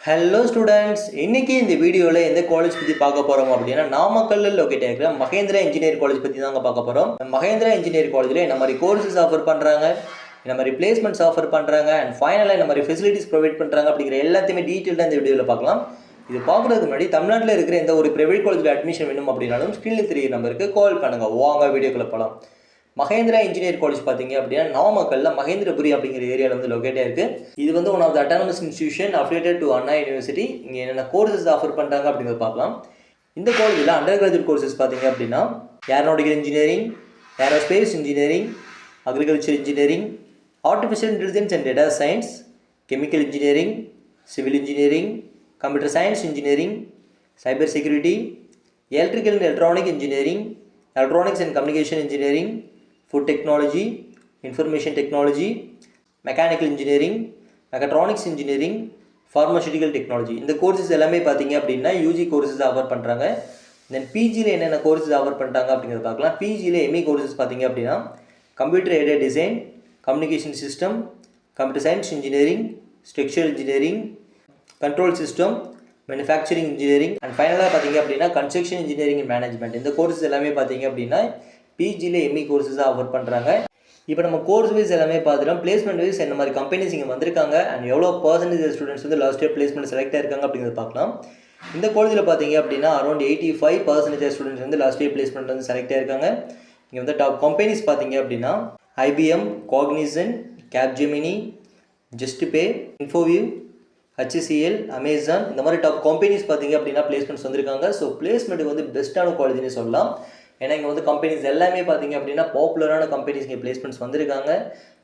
Hello students, இன்னைக்கு இந்த வீடியோவில் எந்த காலேஜ் பற்றி பார்க்க போகிறோம் அப்படின்னா நாமக்கல்லில் லொக்கேட் ஆகிற மகேந்திரா இன்ஜினியர் காலேஜ் பற்றி தாங்க பார்க்க போகிறோம். மகேந்திரா இன்ஜினியர் காலேஜில் இந்த மாதிரி கோர்சஸ் ஆஃபர் பண்ணுறாங்க, இந்த மாதிரி பிளேஸ்மெண்ட்ஸ் ஆஃபர் பண்ணுறாங்க, அண்ட் ஃபைனலாக இந்த மாதிரி ஃபெசிலிட்டிஸ் ப்ரொவைட் பண்ணுறாங்க அப்படிங்கிற எல்லாத்தையுமே டீட்டெயிலாக இந்த வீடியோவில் பார்க்கலாம். இது பார்க்குறதுக்கு முன்னாடி தமிழ்நாட்டில் இருக்கிற எந்த ஒரு ப்ரைவேட் காலேஜில் அட்மிஷன் வேணும் அப்படின்னாலும் ஸ்க்ரீனில் தெரியுற நம்பருக்கு கால் பண்ணுங்கள். வாங்க வீடியோக்குள்ளே போகலாம். மகேந்திரா இன்ஜினியர் காலேஜ் பார்த்தீங்க அப்படின்னா நாமக்கல்லில் மகேந்திரபுரி அப்படிங்கிற ஏரியாவில் வந்து லொக்கேட்டாக இருக்குது. இது வந்து one of the autonomous institution affiliated to Anna university. இங்கே என்னென்ன கோர்சஸ் ஆஃபர் பண்ணுறாங்க அப்படிங்கிறத பார்க்கலாம். இந்த காலேஜில் அண்டர் கிராஜுவேட் கோர்சஸ் பார்த்தீங்க அப்படின்னா aeronautical engineering, aerospace engineering, agriculture engineering, artificial intelligence and data science, chemical engineering, civil engineering, computer science engineering, cyber security, electrical and electronic engineering, electronics and communication engineering, food technology, information technology, mechanical engineering, mechatronics engineering, pharmaceutical technology. இந்த courses எல்லாமே பார்த்தீங்க அப்படின்னா UG courses offer பண்ணுறாங்க. தென் பிஜியில் என்னென்ன courses offer பண்ணுறாங்க அப்படிங்கிறத பார்க்கலாம். பிஜியில் ME courses பார்த்தீங்க அப்படின்னா computer aided design, communication system, computer science engineering, structural engineering, control system, manufacturing engineering, and ஃபைனலாக பார்த்தீங்க அப்படின்னா கன்ஸ்ட்ரக்ஷன் இன்ஜினியரிங் அண்ட் மேனேஜ்மெண்ட். இந்த கோர்சஸ் எல்லாமே பார்த்தீங்க அப்படின்னா பிஜியில் எம்இ கோர்சஸாக ஆஃபர் பண்ணுறாங்க. இப்போ நம்ம கோர்ஸ் வைஸ் எல்லாமே பார்த்துட்டோம். பிளேஸ்மெண்ட் வைஸ் என்ன மாதிரி கம்பெனிஸ் இங்கே வந்திருக்காங்க அண்ட் எவ்வளோ பர்சன்டேஜ் ஸ்டூடெண்ட்ஸ் வந்து லாஸ்ட் இயர் பிளேஸ்மெண்ட் செலக்ட் ஆயிருக்காங்க அப்படிங்கிறத பார்க்கலாம். இந்த காலேஜில் பார்த்தீங்க அப்படின்னா அரௌண்ட் 85% ஸ்டூடெண்ட்ஸ் வந்து லாஸ்ட் இயர் பிளேஸ்மெண்ட் வந்து செலக்ட் ஆயிருக்காங்க. இங்கே வந்து டாப் கம்பெனிஸ் பார்த்தீங்க அப்படின்னா IBM, Cognizant, Capgemini, Juspay, Infoview, HCL, Amazon, இந்த மாதிரி டாப் கம்பெனிஸ் பார்த்தீங்க அப்படின்னா பிளேஸ்மெண்ட்ஸ் வந்திருக்காங்க. ஸோ பிளேஸ்மெண்ட்டுக்கு வந்து பெஸ்ட்டான காலேஜ்னு சொல்லலாம். ஏன்னா இங்கே வந்து கம்பெனிஸ் எல்லாமே பார்த்தீங்க அப்படின்னா பாப்புலரான கம்பெனிஸ் இங்கே பிளேஸ்மெண்ட்ஸ் வந்திருக்காங்க.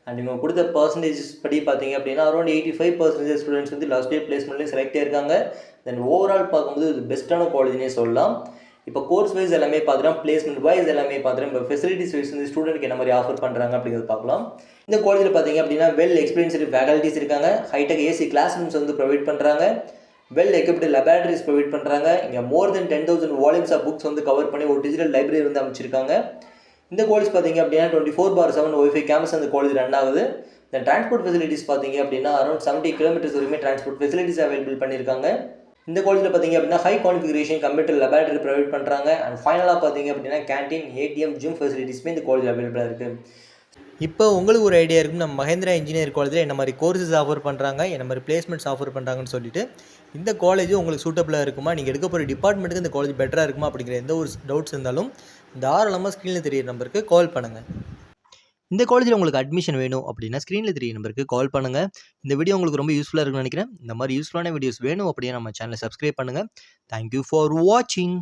அண்ட் இவங்க கொடுத்த பர்சன்டேஜஸ் படி பார்த்தீங்க அப்படின்னா அரௌண்ட் 85% ஸ்டூடெண்ட்ஸ் வந்து லாஸ்ட் இயர் பிளேஸ்மெண்ட்லேயும் செலக்ட் ஆயிருக்காங்க. தென் ஓவரால் பார்க்கும்போது இது பெஸ்ட்டான காலேஜ்னே சொல்லலாம். இப்போ கோர்ஸ் வைஸ் எல்லாமே பார்த்துட்டோம், பிளேஸ்மெண்ட் வைஸ் எல்லாமே பார்த்துட்டோம். இப்போ ஃபெசிலிட்டிஸ் வைஸ் வந்து ஸ்டூடெண்ட்க்கு என்ன மாதிரி ஆஃபர் பண்ணுறாங்க அப்படிங்கிறது பார்க்கலாம். இந்த காலேஜில் பார்த்தீங்க அப்படின்னா வெல் எக்ஸ்பீரியன்ஸ்டு ஃபேக்கல்ட்டிஸ் இருக்காங்க. ஹைடெக் ஏசி கிளாஸ் ரூம்ஸ் வந்து ப்ரொவைட் பண்ணுறாங்க. வெல் எக்யூப்டு லெபார்டரிஸ் ப்ரொவைட் பண்ணுறாங்க. இங்கே மோர் தென் 10,000 வால்யூம்ஸ் ஆஃப் புக்ஸ் வந்து கவர் பண்ணி ஒரு டிஜிட்டல் லைப்ரரி வந்து அமைச்சிருக்காங்க. இந்த காலேஜ் பார்த்தீங்க அப்படின்னா 24/7 ஒய்ஃபை கேம்பஸ் அந்த காலேஜ் ரன் ஆகுது. இந்த டிரான்ஸ்போர்ட் ஃபெசிலிட்டிஸ் பார்த்தீங்க அப்படின்னா அரௌண்ட் 70 கிலோமீட்டர்ஸ் வரைக்கும் டிரான்ஸ்போர்ட் ஃபெசிலிட்டிஸ் அவைலபிள் பண்ணியிருக்காங்க. இந்த காலேஜில் பார்த்தீங்க அப்படின்னா high configuration computer laboratory provide பண்ணுறாங்க. அண்ட் ஃபைனலாக பார்த்தீங்க அப்படின்னா கேன்டீன், ஏடிஎம், ஜிம் ஃபெசிலிட்டிஸுமே இந்த காலேஜ் அவைலபிளாக இருக்குது. இப்போ உங்களுக்கு ஒரு ஐடியா இருக்கும், நம்ம மகேந்திரா இன்ஜினியர் காலேஜில் என்ன மாதிரி கோர்சஸ் ஆஃபர் பண்ணுறாங்க, என்ன மாதிரி பிளேஸ்மெண்ட்ஸ் ஆஃபர் பண்ணுறாங்கன்னு சொல்லிட்டு இந்த காலேஜ் உங்களுக்கு சூட்டபிளாக இருக்குமா, நீங்கள் எடுக்க போகிற டிபார்ட்மெண்ட்டுக்கு இந்த காலேஜ் பெட்டராக இருக்குமா அப்படிங்கிற எந்த ஒரு டவுட்ஸ் இருந்தாலும் தாராளமாக ஸ்க்ரீனில் தெரியிற நம்பருக்கு கால் பண்ணுங்கள். இந்த காலேஜில் உங்களுக்கு அட்மிஷன் வேணும் அப்படின்னா ஸ்க்ரீனில் தெரியிற நம்பருக்கு கால் பண்ணுங்கள். இந்த வீடியோ உங்களுக்கு ரொம்ப யூஸ்ஃபுல்லாக இருக்குன்னு நினைக்கிறேன். இந்த மாதிரி யூஸ்ஃபுல்லான வீடியோஸ் வேணும் அப்படின்னா நம்ம சேனலை சப்ஸ்கிரைப் பண்ணுங்கள். தேங்க்யூ ஃபார் வாட்சிங்.